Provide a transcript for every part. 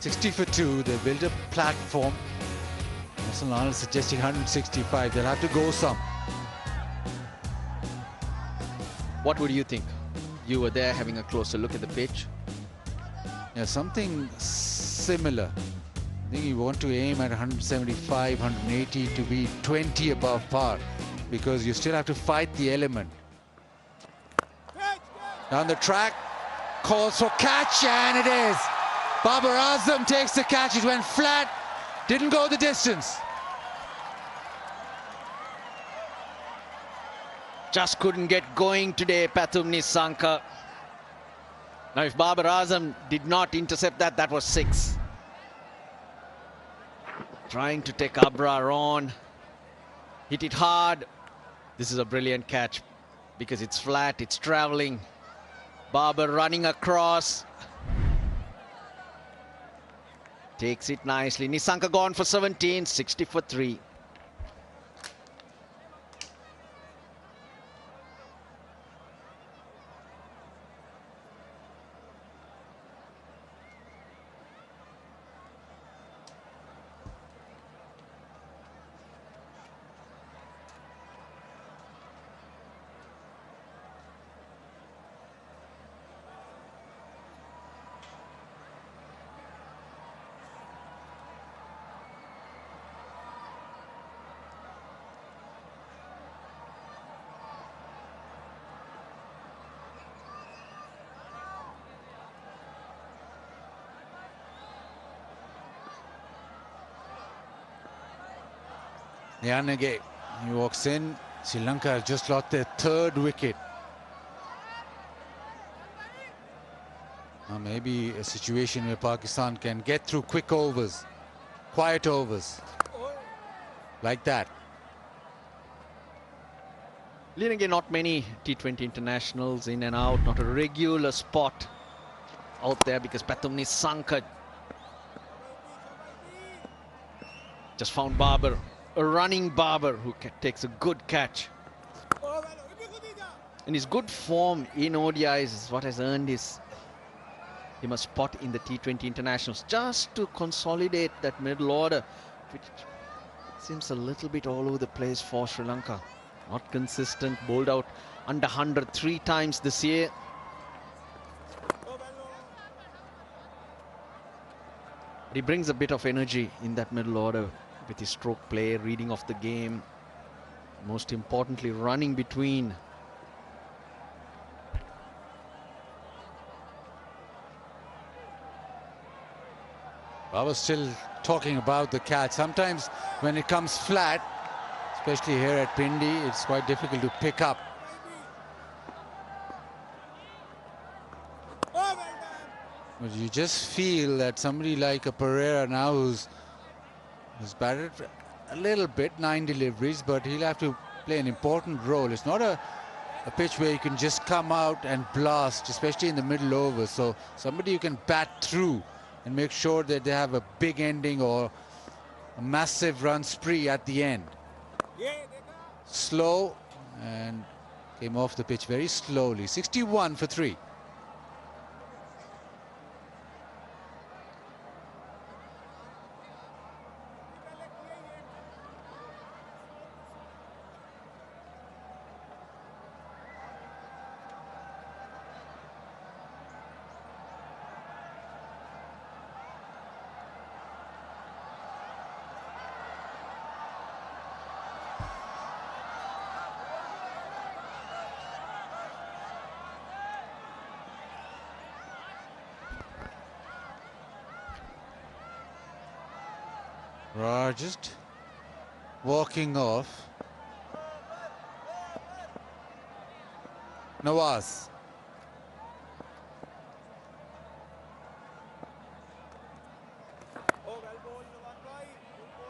60 for 2. They built a platform. Sri Lanka suggesting 165. They'll have to go some. What would you think? You were there having a closer look at the pitch. Yeah, something similar. I think you want to aim at 175, 180 to be 20 above par, because you still have to fight the element. Down the track, calls for catch, and it is. Babar Azam takes the catch. It went flat, didn't go the distance. Just couldn't get going today, Pathum Nissanka. Now, if Babar Azam did not intercept that, that was 6. Trying to take Abrar on. Hit it hard. This is a brilliant catch because it's flat, it's traveling. Babar running across. Takes it nicely. Nissanka gone for 17, 60 for 3. Yanage, he walks in. Sri Lanka has just lost their 3rd wicket. Now maybe a situation where Pakistan can get through quick overs, quiet overs, like that. Again, not many T20 internationals in and out, not a regular spot out there because Pathum Nissanka just found Babar, a running Babar who takes a good catch. And his good form in ODIs is what has earned him a spot in the T20 internationals, just to consolidate that middle order, which seems a little bit all over the place for Sri Lanka. Not consistent, bowled out under 100 3 times this year. He brings a bit of energy in that middle order with his stroke play, reading of the game, most importantly running between. I was still talking about the catch. Sometimes when it comes flat, especially here at Pindi, it's quite difficult to pick up. But you just feel that somebody like a Pereira now who's batted a little bit, 9 deliveries, but he'll have to play an important role. It's not a pitch where you can just come out and blast, especially in the middle overs. So somebody you can bat through and make sure that they have a big ending or a massive run spree at the end. Slow, and came off the pitch very slowly. 61 for 3. Just walking off. Nawaz.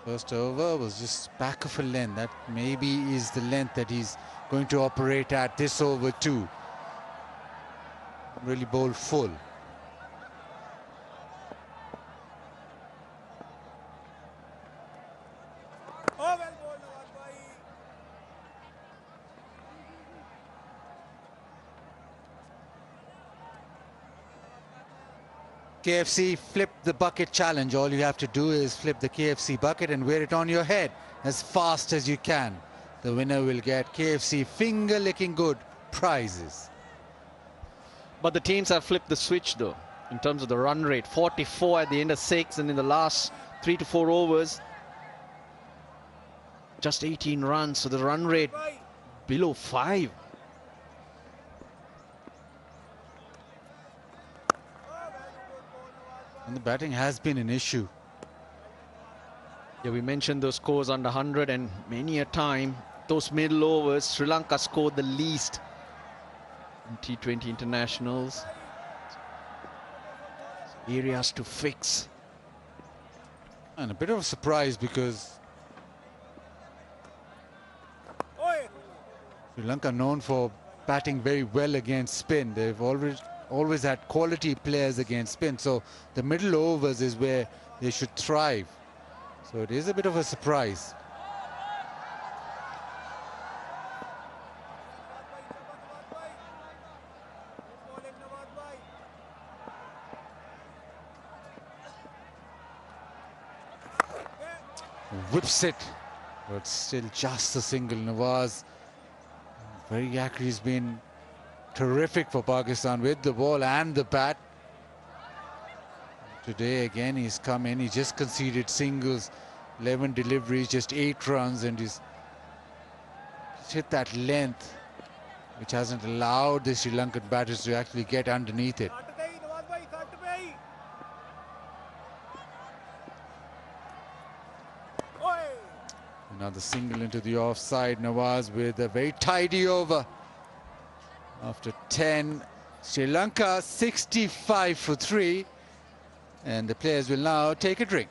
First over was just back of a length. That maybe is the length that he's going to operate at this over too. Really bowled full. KFC flip the bucket challenge. All you have to do is flip the KFC bucket and wear it on your head as fast as you can. The winner will get KFC finger-licking good prizes. But the teams have flipped the switch though, in terms of the run rate. 44 at the end of 6, and in the last 3 to 4 overs, just 18 runs. So the run rate below 5. And the batting has been an issue. Yeah, we mentioned those scores under 100, and many a time those middle overs, Sri Lanka scored the least in T20 internationals. Areas to fix. And a bit of a surprise because Sri Lanka known for batting very well against spin. They've always had quality players against spin. So the middle overs is where they should thrive. So it is a bit of a surprise. Whips it, but still just a single. Nawaz, very accurate. He's been terrific for Pakistan with the ball and the bat. Today again he's come in, he just conceded singles, 11 deliveries, just 8 runs, and he's hit that length which hasn't allowed the Sri Lankan batters to actually get underneath it. Another single into the offside. Nawaz with a very tidy over. After 10, Sri Lanka 65 for 3. And the players will now take a drink.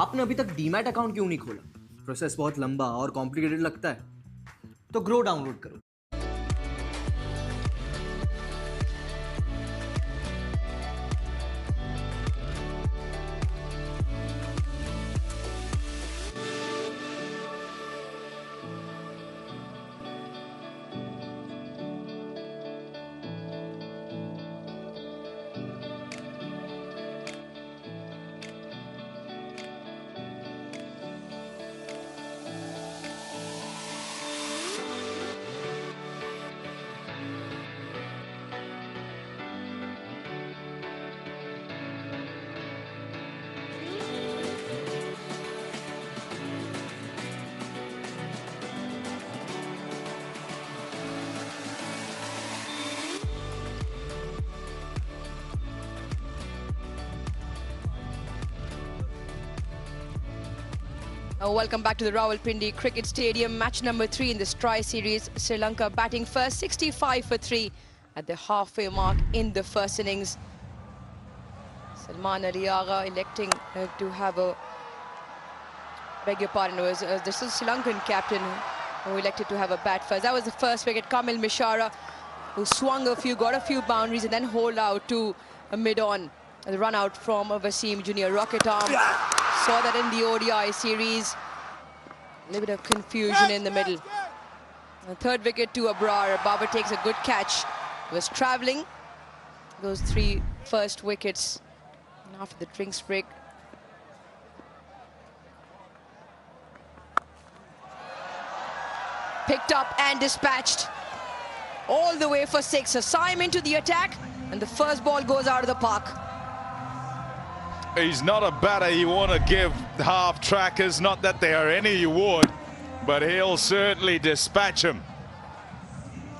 आपने अभी तक demat account क्यों नहीं खोला? Process बहुत लंबा और complicated लगता है, तो ग्रो डाउनलोड करो। Welcome back to the Rawalpindi Cricket Stadium. Match number 3 in this Tri-Series. Sri Lanka batting first, 65 for 3 at the halfway mark in the first innings. Salman Ali Agha electing to have a... beg your pardon, it was the Sri Lankan captain who elected to have a bat first. That was the first wicket. Kamil Mishara, who swung a few, got a few boundaries and then holed out to a mid-on. The run out from Wasim Junior. Rocket arm. Saw that in the ODI series. A little bit of confusion in the middle. The third wicket to Abrar. Babar takes a good catch. He was travelling those 3 first wickets. And after the drinks break, picked up and dispatched all the way for 6. Wasim into the attack, and the first ball goes out of the park. He's not a batter you want to give half trackers, not that there are any you would, but he'll certainly dispatch him.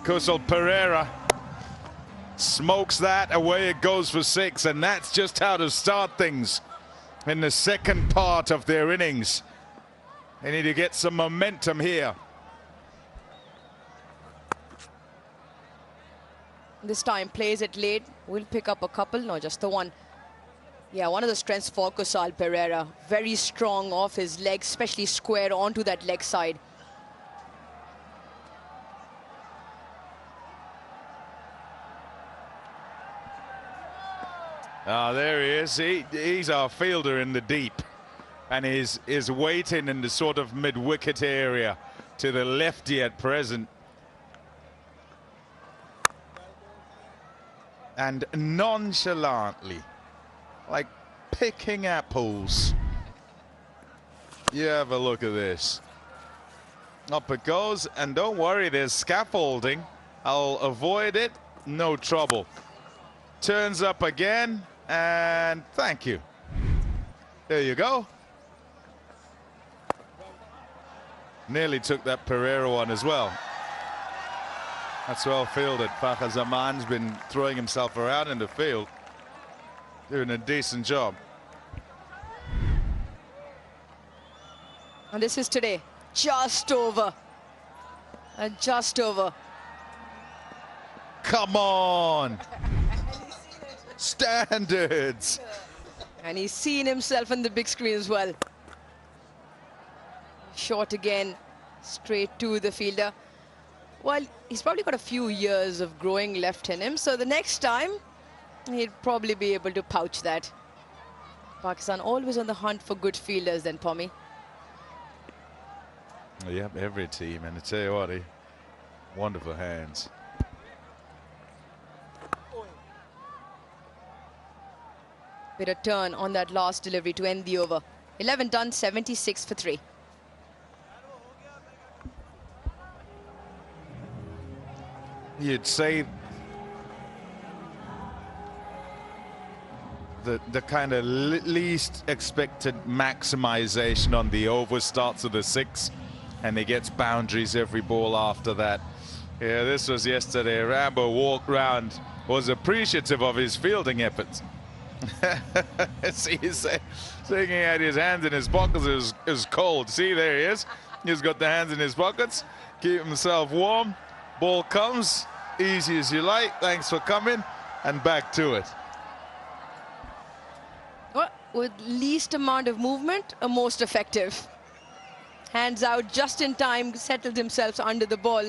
Kusal Pereira smokes that, away it goes for 6, and that's just how to start things in the second part of their innings. They need to get some momentum here. This time plays it late, will pick up a couple, no, just the one. Yeah, one of the strengths for Kusal Pereira. Very strong off his legs, especially square onto that leg side. Ah, there he is. He's our fielder in the deep, and is waiting in the sort of mid-wicket area to the lefty at present. And nonchalantly, like picking apples. You have a look at this. Up it goes, and don't worry, there's scaffolding. I'll avoid it, no trouble. Turns up again, and thank you. There you go. Nearly took that Pereira one as well. That's well fielded. Fakhar Zaman's been throwing himself around in the field, doing a decent job. And this is today, just over. Just over. Come on! Standards! And he's seen himself on the big screen as well. Short again, straight to the fielder. Well, he's probably got a few years of growing left in him, so the next time he'd probably be able to pouch that. Pakistan always on the hunt for good fielders then, Pommy. Yep, every team, and I tell you what, wonderful hands. Bit of turn on that last delivery to end the over. 11 done, 76 for 3. You'd say the kind of least expected maximization on the over starts with a 6, and he gets boundaries every ball after that. Yeah, this was yesterday. Rambo walked round, was appreciative of his fielding efforts. See, he's taking out his hands in his pockets. It was cold. See, there he is. He's got the hands in his pockets, keep himself warm. Ball comes, easy as you like, thanks for coming, and back to it. Well, with least amount of movement, most effective. Hands out just in time, settled himself under the ball.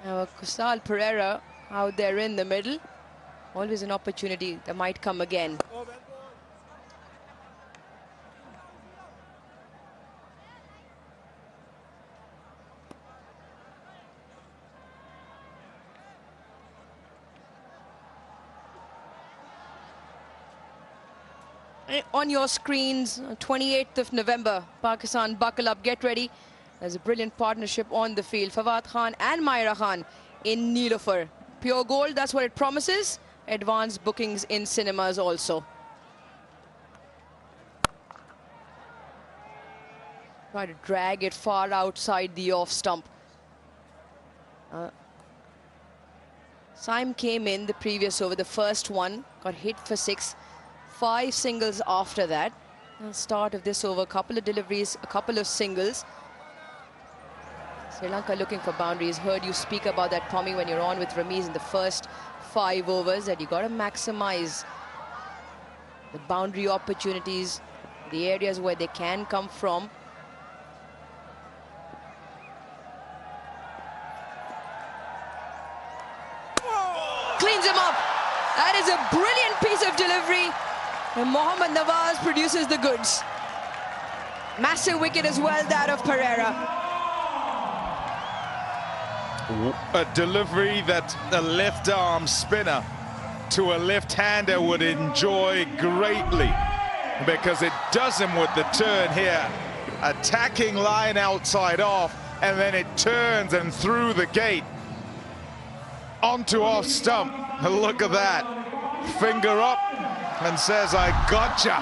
Now Kusal Pereira out there in the middle. Always an opportunity that might come again. On your screens, 28th of November, Pakistan, buckle up, get ready. There's a brilliant partnership on the field. Fawad Khan and Myra Khan in Neelofer. Pure gold, that's what it promises. Advanced bookings in cinemas also. Try to drag it far outside the off stump. Wasim came in the previous over, the first one, got hit for 6. 5 singles after that. Start of this over, a couple of deliveries, a couple of singles. Sri Lanka looking for boundaries. Heard you speak about that, Tommy, when you're on with Ramiz in the first 5 overs, that you got to maximize the boundary opportunities, the areas where they can come from. Cleans him up. That is a brilliant piece of delivery. And Mohammad Nawaz produces the goods. Massive wicket as well, that of Pereira. A delivery that a left-arm spinner to a left-hander would enjoy greatly, because it does him with the turn here. Attacking line outside off, and then it turns and through the gate onto off stump. Look at that. Finger up and says, I gotcha.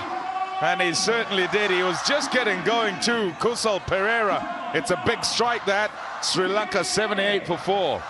And he certainly did. He was just getting going too. Kusal Pereira. It's a big strike, that. Sri Lanka 78 for 4.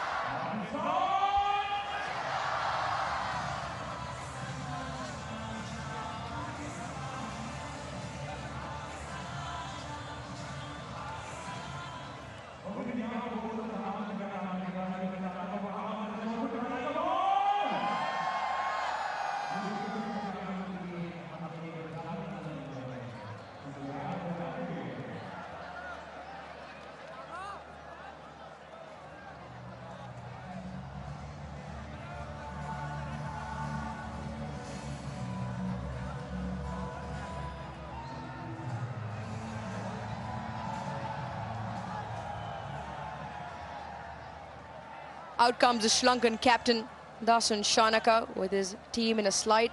Out comes the Sri Lankan captain, Dasun Shanaka, with his team in a slight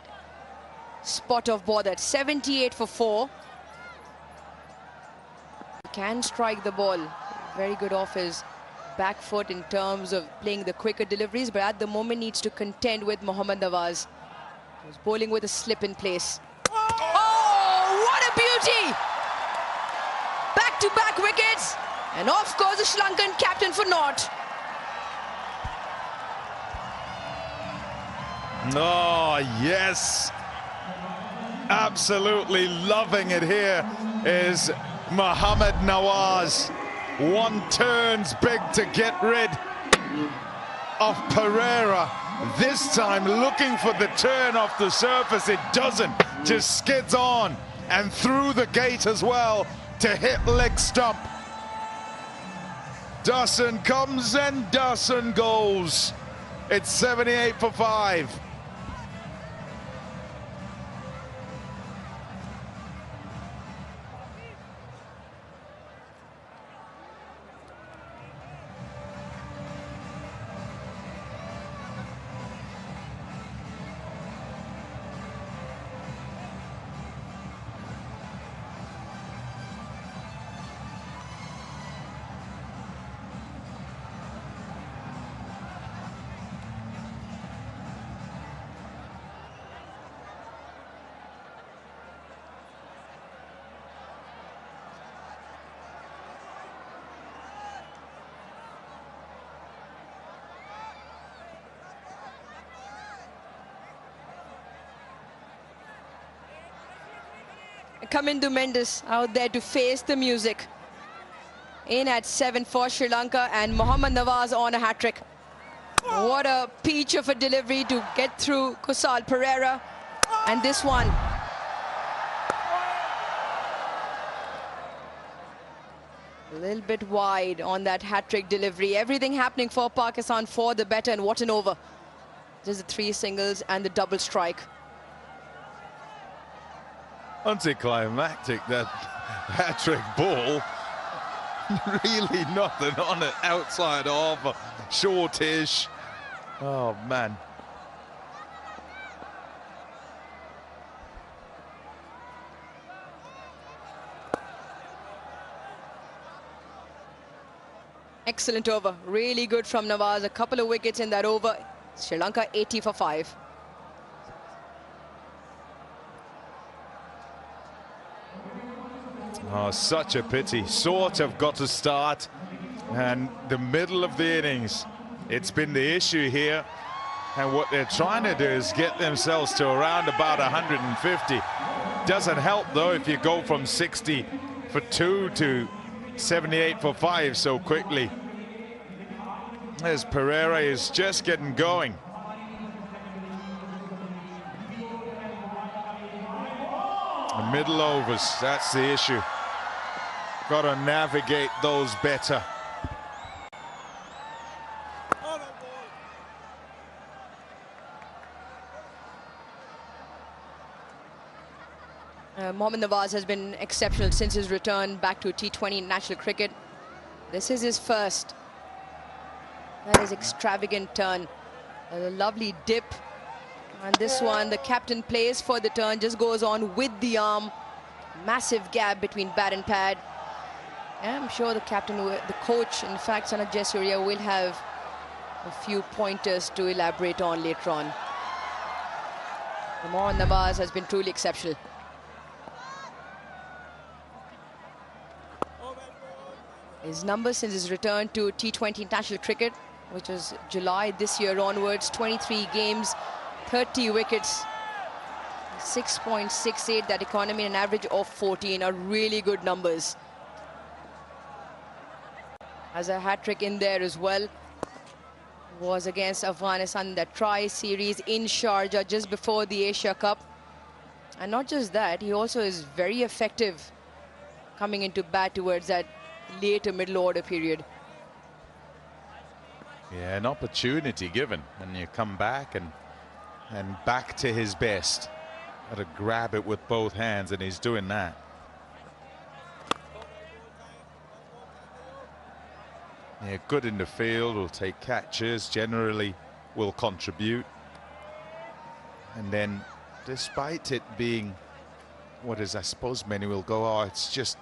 spot of bother. 78 for 4. He can strike the ball. Very good off his back foot in terms of playing the quicker deliveries, but at the moment needs to contend with Mohammad Nawaz, who's bowling with a slip in place. Oh, what a beauty! Back-to-back wickets, and off goes the Sri Lankan captain for naught. Oh, yes. Absolutely loving it here is Mohammad Nawaz. One turns big to get rid of Pereira. This time looking for the turn off the surface. It doesn't. Just skids on and through the gate as well to hit leg stump. Dasun comes and Dasun goes. It's 78 for 5. Kamindu Mendes out there to face the music. In at 7 for Sri Lanka, and Mohammad Nawaz on a hat-trick. What a peach of a delivery to get through Kusal Pereira. And this one. A little bit wide on that hat-trick delivery. Everything happening for Pakistan for the better, and what an over. Just the 3 singles and the double strike. Anticlimactic, that hat-trick ball. Really nothing on it, outside off, shortish. Oh man. Excellent over, really good from Nawaz. A couple of wickets in that over. Sri Lanka 80 for 5. Oh, such a pity. Sort of got to start, and the middle of the innings, it's been the issue here. And what they're trying to do is get themselves to around about 150. Doesn't help though if you go from 60 for 2 to 78 for 5 so quickly. As Pereira is just getting going. The middle overs, that's the issue. Got to navigate those better. Mohammad Nawaz has been exceptional since his return back to T20 international cricket. This is his first. That is extravagant turn. A lovely dip. And this one, the captain plays for the turn, just goes on with the arm. Massive gap between bat and pad. And I'm sure the captain, the coach, in fact, Sanat Jayasuriya, will have a few pointers to elaborate on later on. Mohammad Nawaz has been truly exceptional. His numbers since his return to T20 international cricket, which was July this year onwards, 23 games, 30 wickets, 6.68, that economy, an average of 14 are really good numbers. Has a hat-trick in there as well. Was against Afghanistan in that tri-series in Sharjah just before the Asia Cup. And not just that, he also is very effective coming into bat towards that later middle order period. Yeah, an opportunity given, and you come back and back to his best. Got to grab it with both hands, and he's doing that. Yeah, good in the field, will take catches, generally will contribute. And then, despite it being what is, I suppose many will go, oh, it's just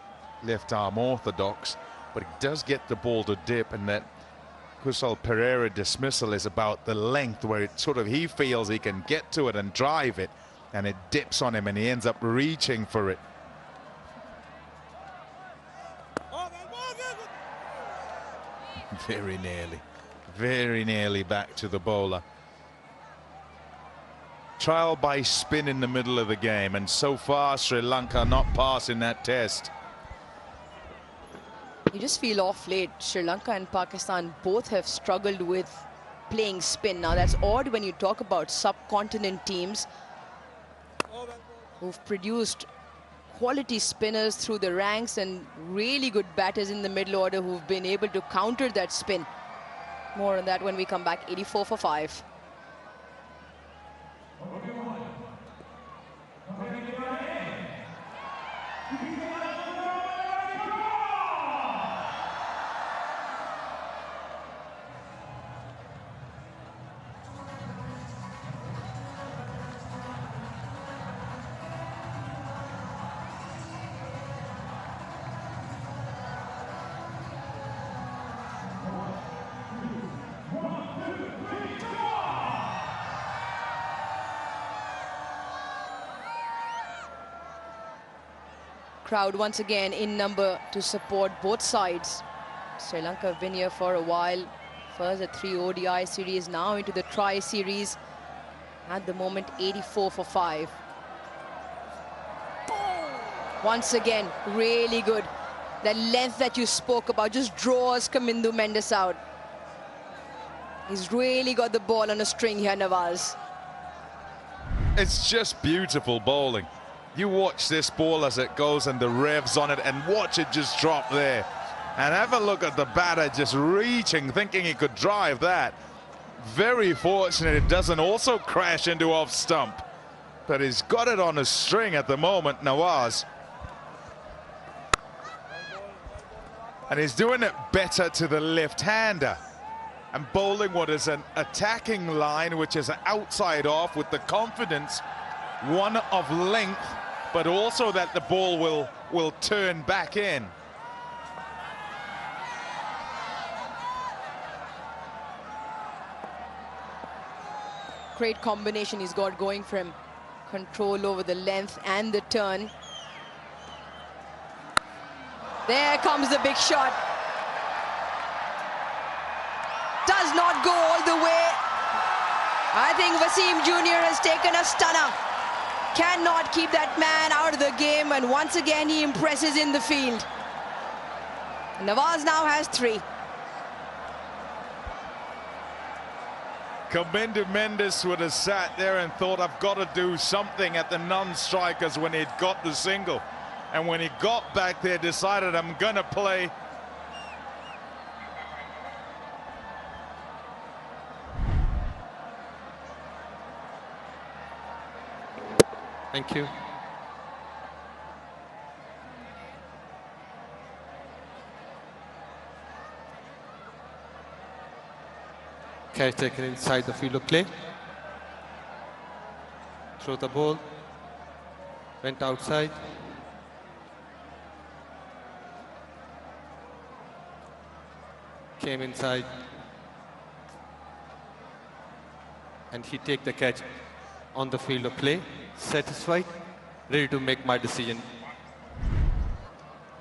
left arm orthodox, but it does get the ball to dip, and that Kusal Pereira dismissal is about the length where it sort of, he feels he can get to it and drive it, and it dips on him and he ends up reaching for it. Very nearly back to the bowler. Trial by spin in the middle of the game, and so far Sri Lanka not passing that test. You just feel off late. Sri Lanka and Pakistan both have struggled with playing spin. Now that's odd when you talk about subcontinent teams who've produced quality spinners through the ranks and really good batters in the middle order who've been able to counter that spin. More on that when we come back. 84 for 5. Crowd once again in number to support both sides. Sri Lanka have been here for a while. First the 3 ODI series, now into the tri-series. At the moment 84 for 5. Once again, really good. That length that you spoke about just draws Kamindu Mendes out. He's really got the ball on a string here, Nawaz. It's just beautiful bowling. You watch this ball as it goes and the revs on it, and watch it just drop there. And have a look at the batter just reaching, thinking he could drive that. Very fortunate it doesn't also crash into off stump. But he's got it on a string at the moment, Nawaz. And he's doing it better to the left-hander. And bowling what is an attacking line, which is outside off with the confidence, one of length, but also that the ball will turn back in. Great combination he's got going for him. Control over the length and the turn. There comes the big shot. Does not go all the way. I think Wasim Jr. has taken a stunner. Cannot keep that man out of the game, and once again he impresses in the field. Nawaz now has 3. Kamindu Mendes would have sat there and thought, I've got to do something at the non-strikers when he'd got the single. And when he got back there, decided, I'm going to play. Thank you. Catch taken inside the field of play. Throw the ball. Went outside. Came inside. And he take the catch on the field of play. Satisfied. Ready to make my decision.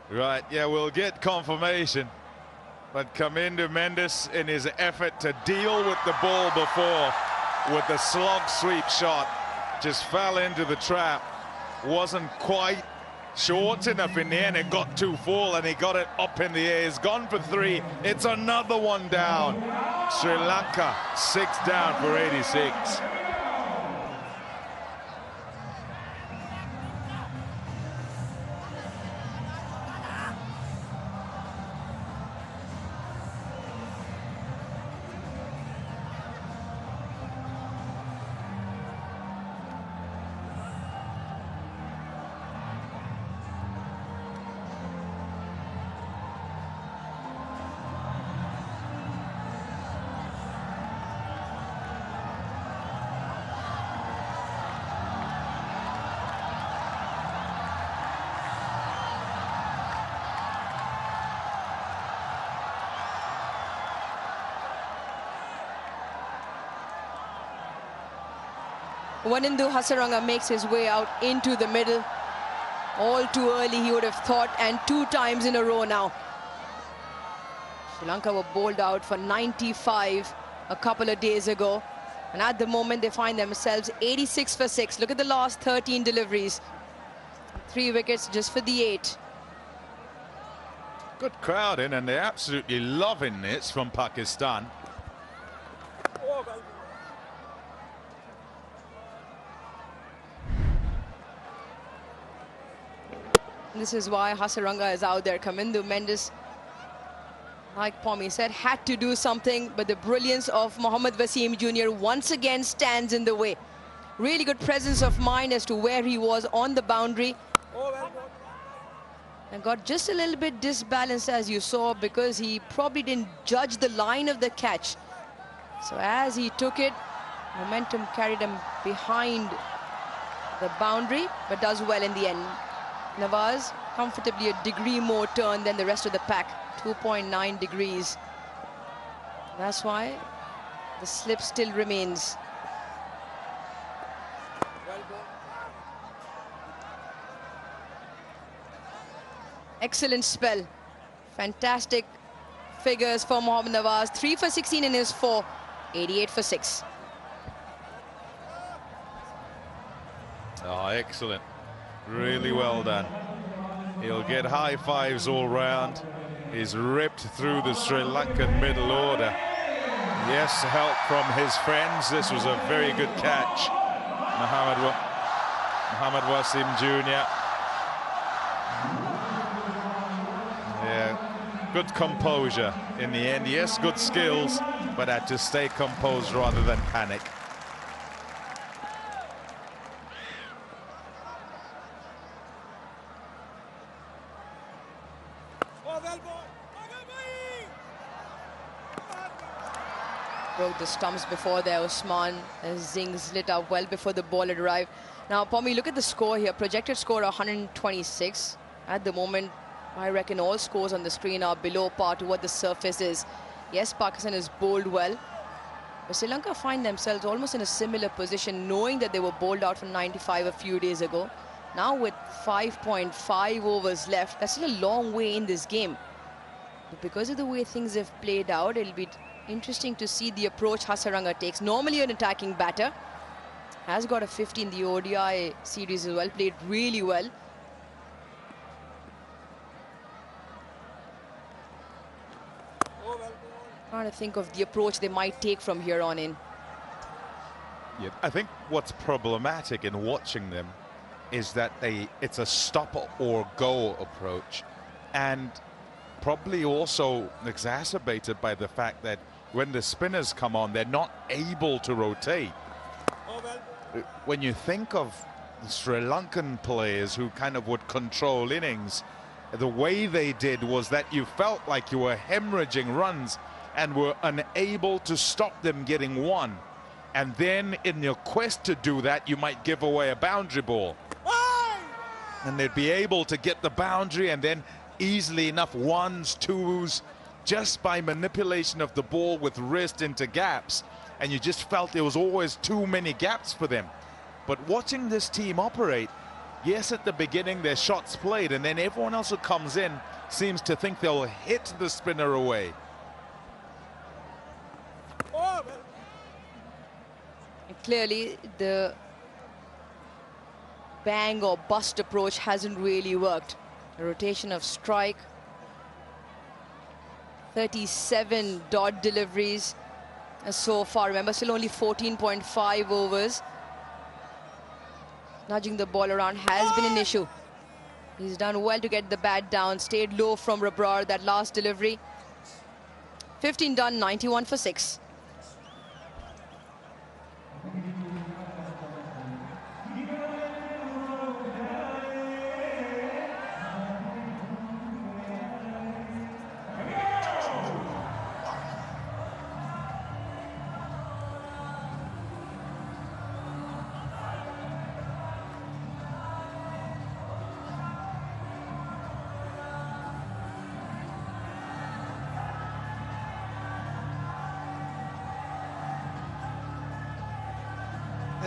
Right, yeah, we'll get confirmation. But Kamindu Mendes, in his effort to deal with the ball before, with the slog sweep shot, just fell into the trap. Wasn't quite short enough in the end. It got too full and he got it up in the air. He's gone for 3. It's another one down. Sri Lanka 6 down for 86. Wanindu Hasaranga makes his way out into the middle. All too early, he would have thought, and 2 times in a row now. Sri Lanka were bowled out for 95 a couple of days ago. And at the moment, they find themselves 86 for 6. Look at the last 13 deliveries. 3 wickets just for the 8. Good crowd in, and they're absolutely loving this from Pakistan. This is why Hasaranga is out there. Kamindu Mendes, like Pommy said, had to do something, but the brilliance of Mohammad Wasim Jr. once again stands in the way. Really good presence of mind as to where he was on the boundary. And got just a little bit disbalanced, as you saw, because he probably didn't judge the line of the catch. So as he took it, momentum carried him behind the boundary, but does well in the end. Nawaz comfortably a degree more turn than the rest of the pack, 2.9 degrees. That's why the slip still remains. Excellent spell. Fantastic figures for Mohammad Nawaz. 3 for 16 in his 4, 88 for 6. Oh, excellent. Really well done. He'll get high fives all round. He's ripped through the Sri Lankan middle order. Yes, help from his friends. This was a very good catch. Mohammad Wasim Jr. Yeah, good composure in the end. Yes, good skills, but had to stay composed rather than panic. Broke the stumps before there. Usman Zings lit up well before the ball had arrived. Now, Pommy, look at the score here. Projected score 126. At the moment, I reckon all scores on the screen are below par to what the surface is. Yes, Pakistan has bowled well, but Sri Lanka find themselves almost in a similar position, knowing that they were bowled out for 95 a few days ago. Now with 5.5 overs left, that's still a long way in this game. But because of the way things have played out, it'll be interesting to see the approach Hasaranga takes. Normally an attacking batter. Has got a 50 in the ODI series as well. Played really well. Trying to think of the approach they might take from here on in. Yeah, I think what's problematic in watching them is that it's a stop or go approach, and probably also exacerbated by the fact that when the spinners come on, they're not able to rotate. When you think of the Sri Lankan players who kind of would control innings, the way they did was that you felt like you were hemorrhaging runs and were unable to stop them getting one. And then in your quest to do that, you might give away a boundary ball. And they'd be able to get the boundary and then easily enough ones, twos, just by manipulation of the ball with wrist into gaps. And you just felt there was always too many gaps for them. But watching this team operate, yes, at the beginning their shots played, and then everyone else who comes in seems to think they'll hit the spinner away. Clearly, the bang or bust approach hasn't really worked. A rotation of strike, 37 dot deliveries so far. Remember, still only 14.5 overs. Nudging the ball around has been an issue. He's done well to get the bat down, stayed low from Rabrar that last delivery. 15 done, 91 for 6.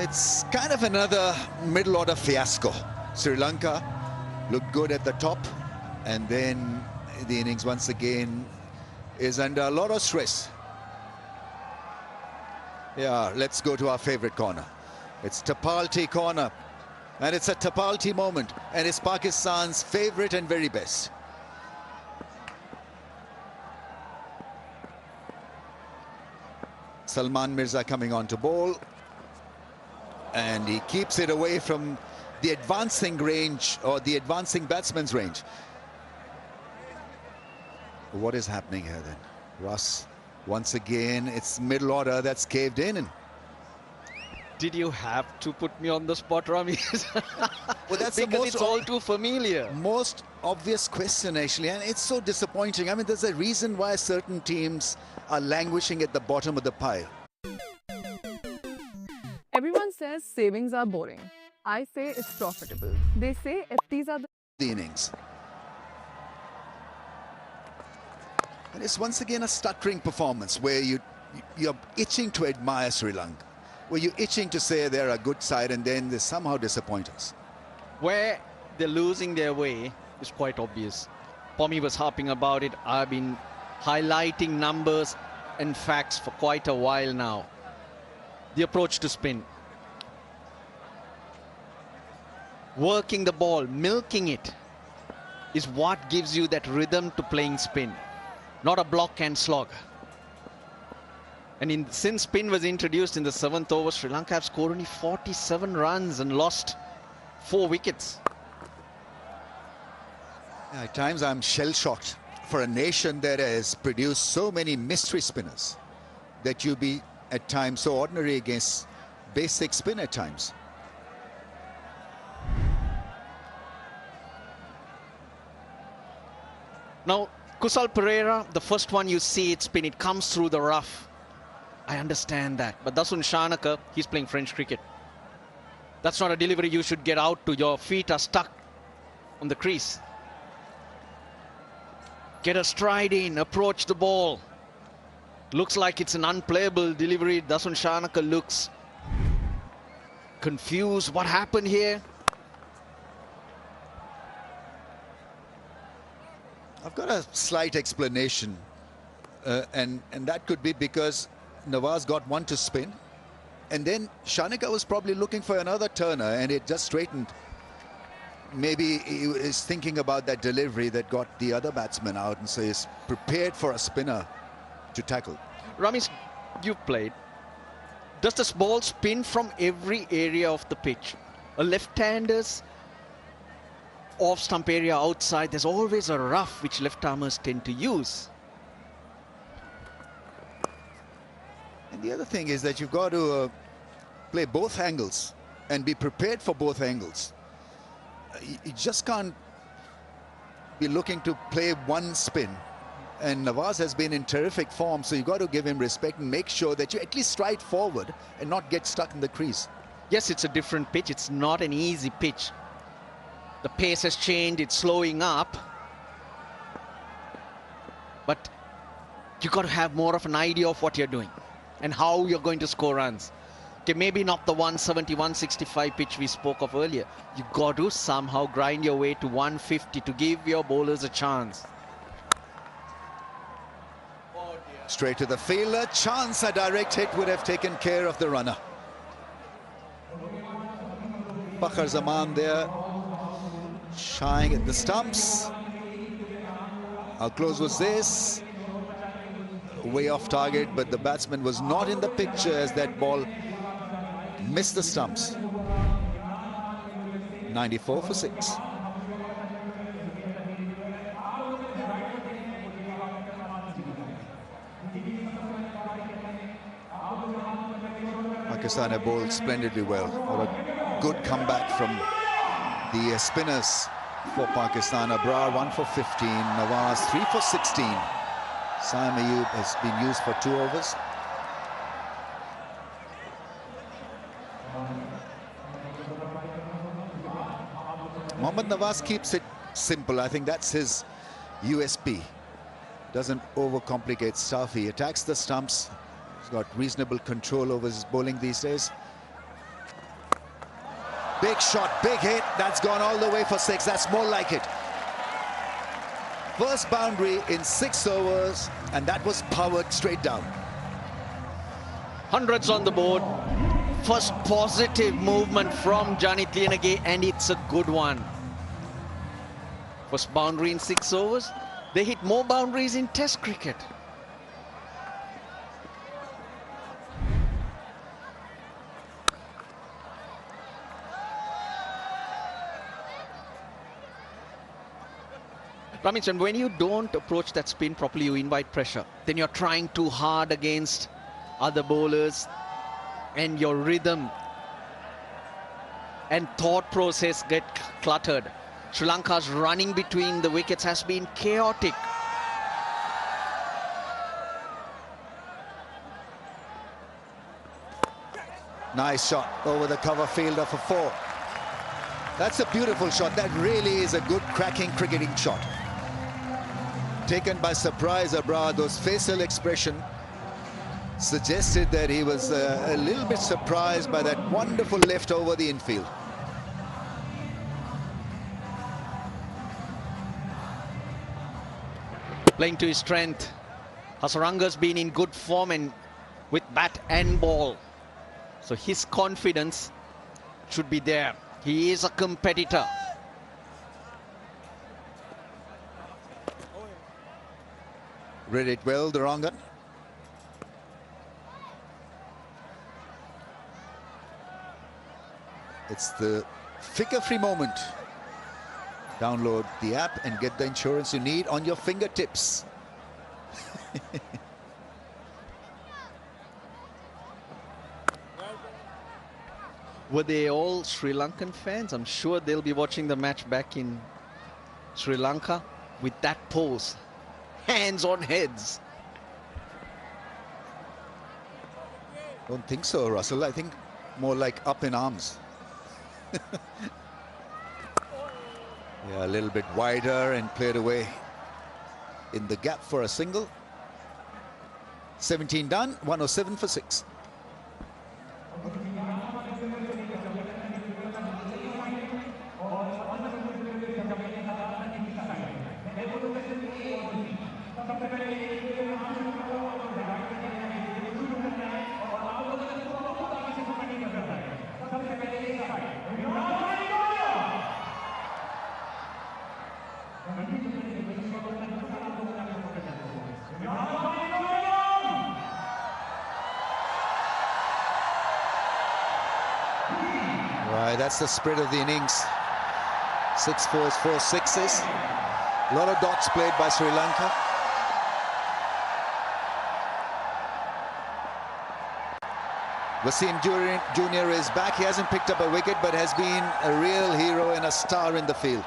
It's kind of another middle order fiasco. Sri Lanka looked good at the top, and then the innings once again is under a lot of stress. Yeah, let's go to our favorite corner. It's Tapalti corner, and it's a Tapalti moment, and it's Pakistan's favorite and very best. Salman Mirza coming on to bowl, and he keeps it away from the advancing range, or the advancing batsman's range. What is happening here then? Russ, once again, it's middle order that's caved in. And Did you have to put me on the spot, Rami? well, that's because it's all too familiar. Most obvious question, actually, and it's so disappointing. I mean, there's a reason why certain teams are languishing at the bottom of the pile. Everyone says savings are boring. I say it's profitable. They say FTs are the innings. And it's once again a stuttering performance where you're itching to admire Sri Lanka, where you're itching to say they're a good side, and then they somehow disappoint us. Where they're losing their way is quite obvious. Pommy was harping about it. I've been highlighting numbers and facts for quite a while now. The approach to spin. Working the ball, milking it, is what gives you that rhythm to playing spin. Not a block and slog. And since spin was introduced in the 7th over, Sri Lanka have scored only 47 runs and lost 4 wickets. Yeah, at times I'm shell-shocked for a nation that has produced so many mystery spinners, that you be at times so ordinary against basic spin at times. Now, Kusal Pereira, the first one you see it spin, it comes through the rough. I understand that. But Dasun Shanaka, he's playing French cricket. That's not a delivery you should get out to. Your feet are stuck on the crease. Get a stride in, approach the ball. Looks like it's an unplayable delivery. Dasun Shanaka looks confused. What happened here? I've got a slight explanation, and that could be because Nawaz got one to spin, and then Shanaka was probably looking for another turner, and it just straightened. Maybe he is thinking about that delivery that got the other batsman out, and so he's prepared for a spinner to tackle. Ramesh, you've played. Does this ball spin from every area of the pitch? A left-hander's off-stump area outside, there's always a rough which left-armers tend to use. And the other thing is that you've got to play both angles and be prepared for both angles. You just can't be looking to play one spin And Nawaz has been in terrific form, so you got to give him respect and make sure that you at least stride forward and not get stuck in the crease. Yes, it's a different pitch. It's not an easy pitch. The pace has changed. It's slowing up. But you got to have more of an idea of what you're doing and how you're going to score runs. Okay, maybe not the 170, 165 pitch we spoke of earlier. You got to somehow grind your way to 150 to give your bowlers a chance. Straight to the fielder. Chance, a direct hit would have taken care of the runner. Bakhar Zaman there, shying at the stumps. How close was this? Way off target, but the batsman was not in the picture as that ball missed the stumps. 94 for 6. Pakistan have bowled splendidly well. What a good comeback from the spinners for Pakistan. Abrar 1 for 15, Nawaz 3 for 16. Saim Ayub has been used for 2 overs. Mohammad Nawaz keeps it simple. I think that's his USP. Doesn't overcomplicate stuff. He attacks the stumps. He's got reasonable control over his bowling these days. Big shot, big hit. That's gone all the way for 6. That's more like it. First boundary in 6 overs, and that was powered straight down. Hundreds on the board. First positive movement from Janit Liyanage, and it's a good one. First boundary in 6 overs. They hit more boundaries in Test cricket. Ramesh, when you don't approach that spin properly, you invite pressure. Then you're trying too hard against other bowlers, and your rhythm and thought process get cluttered. Sri Lanka's running between the wickets has been chaotic. Nice shot over the cover fielder for 4. That's a beautiful shot. That really is a good cracking cricketing shot. Taken by surprise, Abrar. Those facial expression suggested that he was a little bit surprised by that wonderful left over the infield. Playing to his strength. Hasaranga's been in good form and with bat and ball. So his confidence should be there. He is a competitor. Read it well, the Rangan. It's the figure-free moment. Download the app and get the insurance you need on your fingertips. Were they all Sri Lankan fans? I'm sure they'll be watching the match back in Sri Lanka with that pose. Hands on heads. Don't think so, Russell. I think more like up in arms. Yeah, a little bit wider and played away in the gap for a single. 17 done, 107 for 6. That's the spread of the innings. 6 4s, 4 6s. A lot of dots played by Sri Lanka. Wasim Jr. is back. He hasn't picked up a wicket, but has been a real hero and a star in the field.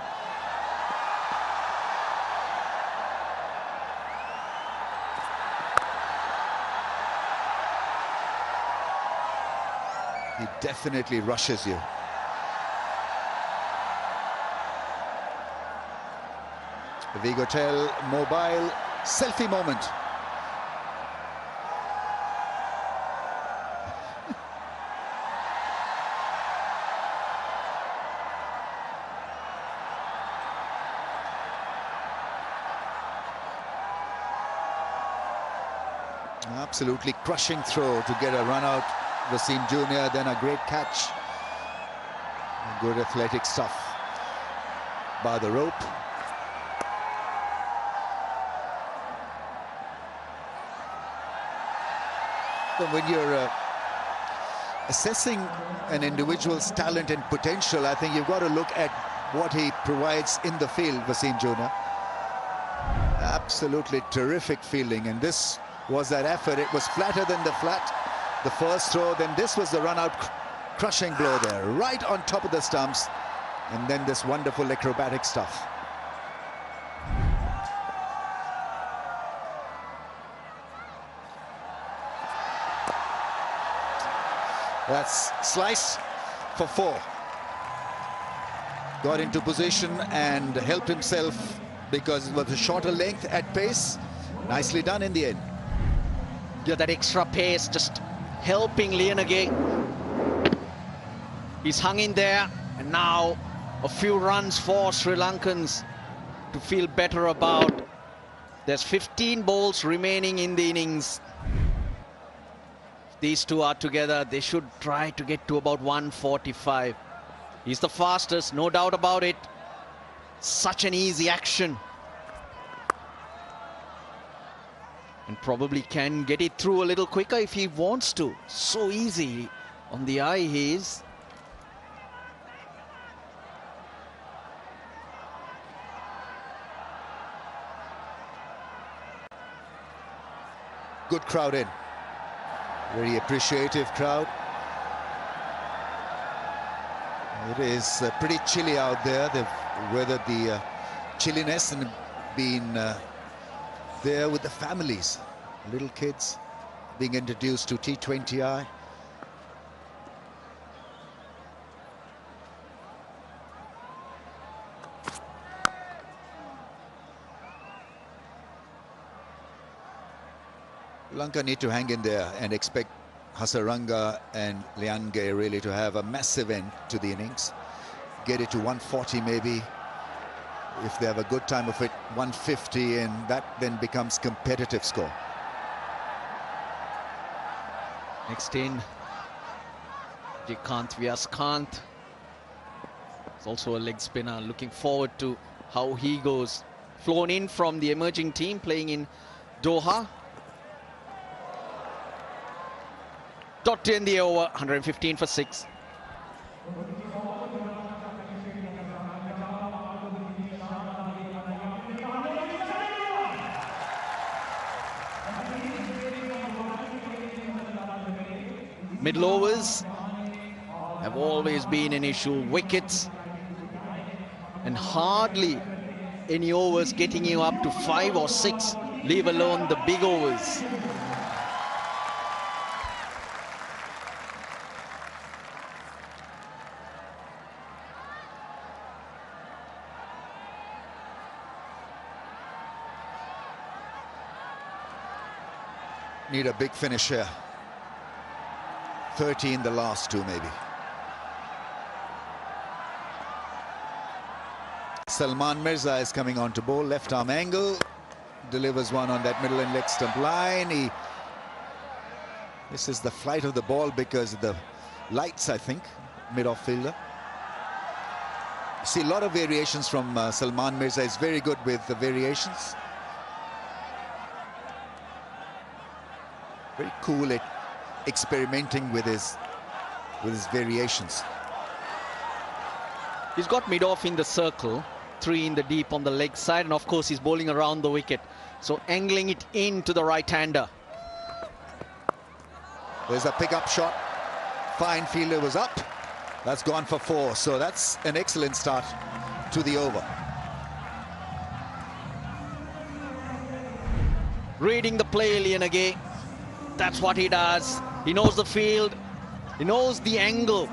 definitely rushes you. Vigotel mobile selfie moment. Absolutely crushing throw to get a run out, Wasim Jr., then a great catch. Good athletic stuff by the rope. But when you're assessing an individual's talent and potential, I think you've got to look at what he provides in the field, Wasim Jr. Absolutely terrific fielding, and this was that effort. It was flatter than the flat, the first throw, then this was the run-out crushing blow there, right on top of the stumps, and then this wonderful acrobatic stuff. That's slice for 4. Got into position and helped himself because it was a shorter length at pace. Nicely done in the end. Yeah, that extra pace just helping Lianage. He's hung in there, and now a few runs for Sri Lankans to feel better about. There's 15 balls remaining in the innings. If these two are together, they should try to get to about 145. He's the fastest, no doubt about it. Such an easy action. And probably can get it through a little quicker if he wants to. So easy on the eye he is. Good crowd in. Very appreciative crowd. It is pretty chilly out there. They've weathered the chilliness and been there with the families, little kids being introduced to T20I. Lanka need to hang in there and expect Hasaranga and Lianage really to have a massive end to the innings. Get it to 140 maybe. If they have a good time of it, 150, and that then becomes competitive score. Next in, Jikant Vyaskant. It's also a leg spinner. Looking forward to how he goes. Flown in from the emerging team playing in Doha. Dot to end the over, 115 for 6. Middle overs have always been an issue. Wickets and hardly any overs getting you up to 5 or 6, leave alone the big overs. Need a big finish here. 13 the last two maybe. Salman Mirza is coming on to bowl, left arm angle, delivers one on that middle and leg stump line. This is the flight of the ball because of the lights, I think, mid-off fielder. See a lot of variations from Salman Mirza. Is very good with the variations. Very cool at experimenting with his variations. He's got mid-off in the circle, 3 in the deep on the leg side, and of course he's bowling around the wicket. So angling it into the right-hander. There's a pick-up shot. Fine fielder was up. That's gone for 4. So that's an excellent start to the over. Reading the play, Lianage. That's what he does. He knows the field. He knows the angle.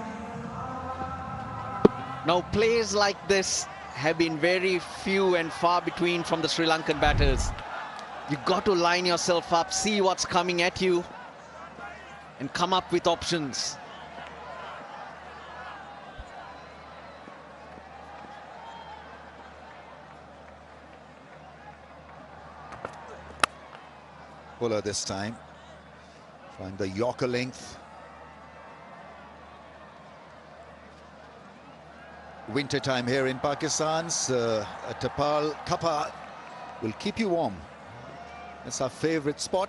Now plays like this have been very few and far between from the Sri Lankan batters. You've got to line yourself up, see what's coming at you, and come up with options. Puller this time. Find the Yorker length. Winter time here in Pakistan's a Tapal Kappa will keep you warm. That's our favorite spot,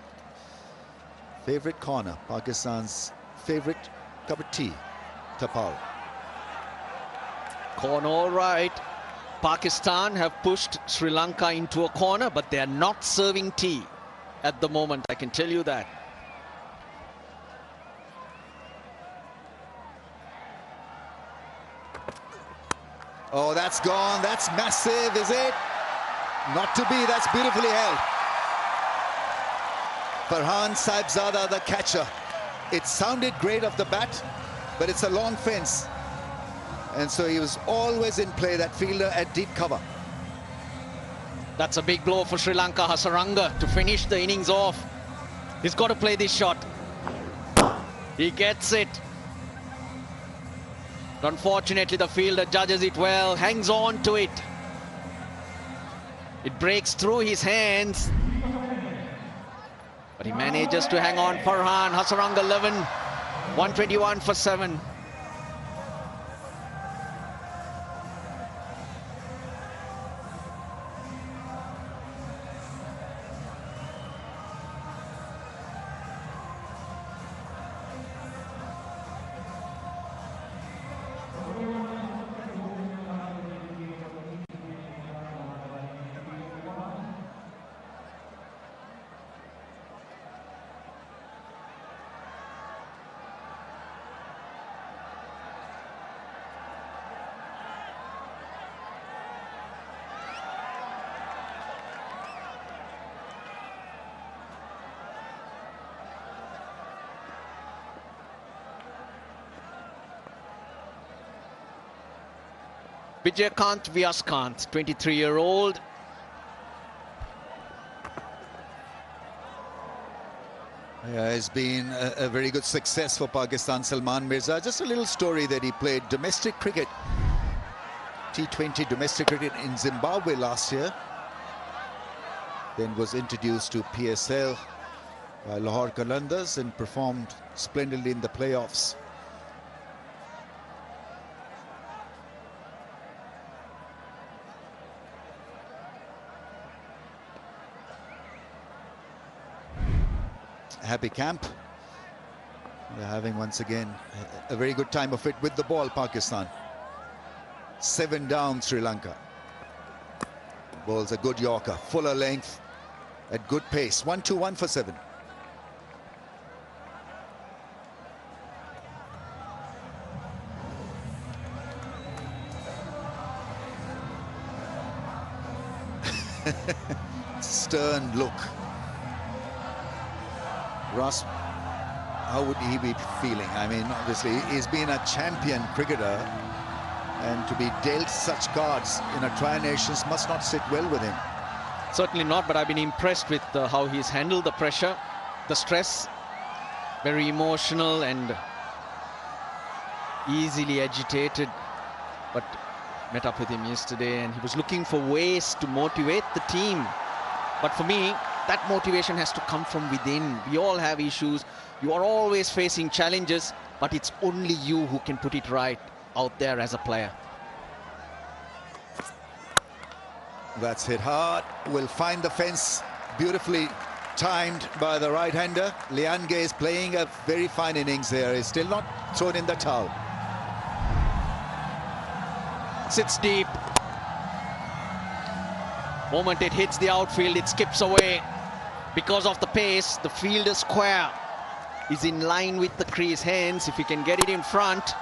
favorite corner, Pakistan's favorite cup of tea, Tapal. Corner all right. Pakistan have pushed Sri Lanka into a corner, but they are not serving tea at the moment, I can tell you that. Oh, that's gone. That's massive, is it? Not to be. That's beautifully held. Farhan Saibzada, the catcher. It sounded great off the bat, but it's a long fence. And so he was always in play, that fielder at deep cover. That's a big blow for Sri Lanka. Hasaranga to finish the innings off. He's got to play this shot. He gets it. But unfortunately, the fielder judges it well, hangs on to it. It breaks through his hands. But he manages to hang on. Farhan, Hasaranga 11, 121 for 7. Vijaykant Vyaskant, 23-year-old. Yeah, it's been a very good success for Pakistan. Salman Mirza, just a little story that he played domestic cricket, T20 domestic cricket in Zimbabwe last year. Then was introduced to PSL by Lahore Qalandars and performed splendidly in the playoffs. Happy camp. They're having once again a very good time of it with the ball, Pakistan. 7 down, Sri Lanka. Ball's a good Yorker, fuller length, at good pace. 1-2-1 for 7. Stern look. Ross, how would he be feeling? I mean, obviously, he's been a champion cricketer, and to be dealt such cards in a Tri-Nations must not sit well with him. Certainly not, but I've been impressed with how he's handled the pressure, the stress. Very emotional and easily agitated, but met up with him yesterday and he was looking for ways to motivate the team. But for me, that motivation has to come from within. We all have issues. You are always facing challenges, but it's only you who can put it right out there as a player. That's hit hard. Will find the fence. Beautifully timed by the right-hander. Liange is playing a very fine innings here. He's still not thrown in the towel. Sits deep. Moment it hits the outfield, it skips away. Because of the pace, the fielder square is in line with the crease. Hence, if he can get it in front,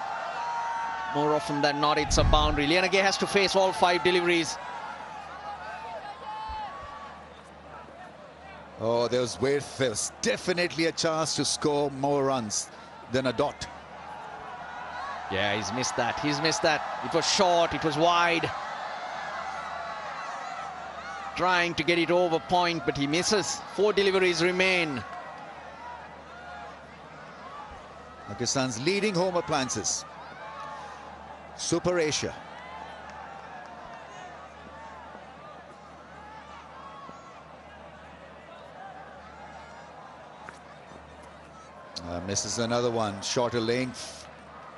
more often than not, it's a boundary. Liange has to face all 5 deliveries. Oh, there's definitely a chance to score more runs than a dot. Yeah, he's missed that. He's missed that. It was short, it was wide. Trying to get it over point, but he misses. 4 deliveries remain. Pakistan's leading home appliances. Super Asia. Misses another one. Shorter length.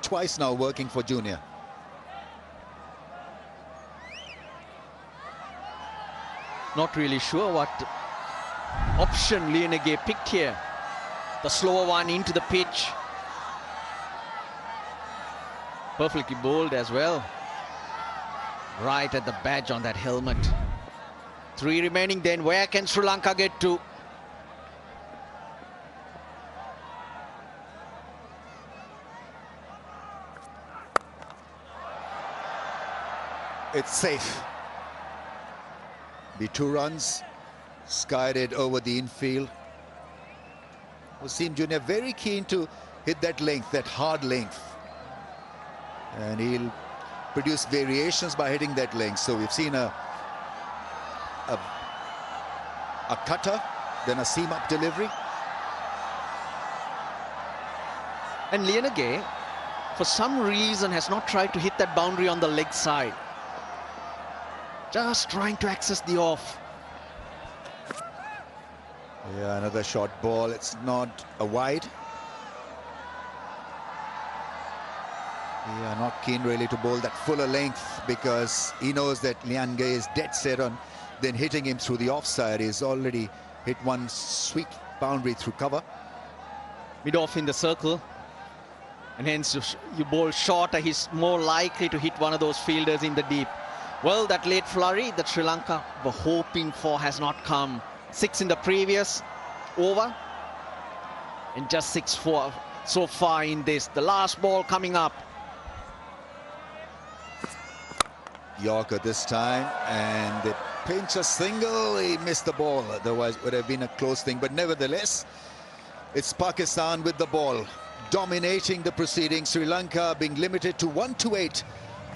Twice now working for Junior. Not really sure what option Lianage picked here. The slower one into the pitch. Perfectly bowled as well. Right at the badge on that helmet. 3 remaining then. Where can Sri Lanka get to? It's safe. Be 2 runs. Skied it over the infield. Wasim Junior very keen to hit that length, that hard length. And he'll produce variations by hitting that length. So we've seen a cutter, then a seam-up delivery. And Lianage, for some reason, has not tried to hit that boundary on the leg side. Just trying to access the off. Yeah, another short ball. It's not a wide. Yeah, not keen really to bowl that fuller length because he knows that Lianage is dead set on then hitting him through the offside. He's already hit one sweet boundary through cover. Mid-off in the circle. And hence you bowl shorter, he's more likely to hit one of those fielders in the deep. Well, that late flurry that Sri Lanka were hoping for has not come. 6 in the previous over. And just 6 so far in this. The last ball coming up. Yorker this time, and they pinch a single. He missed the ball, otherwise it would have been a close thing. But nevertheless, it's Pakistan with the ball, dominating the proceedings. Sri Lanka being limited to 1-8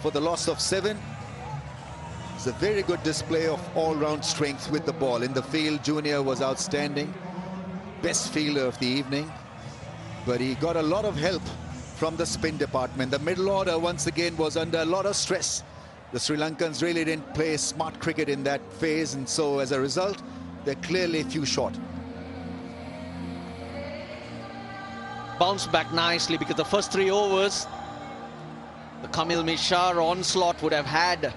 for the loss of 7. It's a very good display of all-round strength with the ball. In the field, Junior was outstanding. Best fielder of the evening. But he got a lot of help from the spin department. The middle order, once again, was under a lot of stress. The Sri Lankans really didn't play smart cricket in that phase, and so as a result, they're clearly a few short. Bounced back nicely because the first 3 overs, the Kamil Mishra onslaught would have had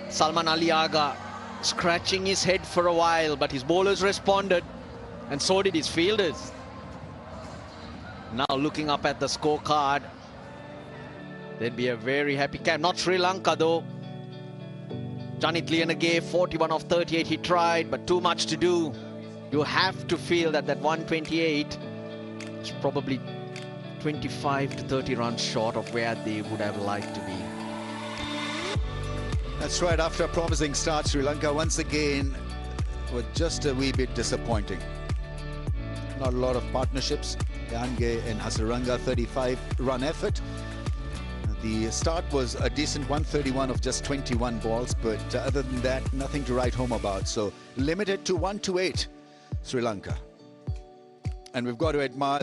Salman Ali Agha scratching his head for a while, but his bowlers responded, and so did his fielders. Now looking up at the scorecard, they'd be a very happy camp. Not Sri Lanka though. Janit Lianage, 41 of 38 he tried, but too much to do. You have to feel that 128 is probably 25 to 30 runs short of where they would have liked to be. That's right, after a promising start, Sri Lanka once again were just a wee bit disappointing. Not a lot of partnerships. Lianage and Hasaranga, 35-run effort. The start was a decent 131 of just 21 balls, but other than that, nothing to write home about. So limited to 1-8, Sri Lanka. And we've got to admire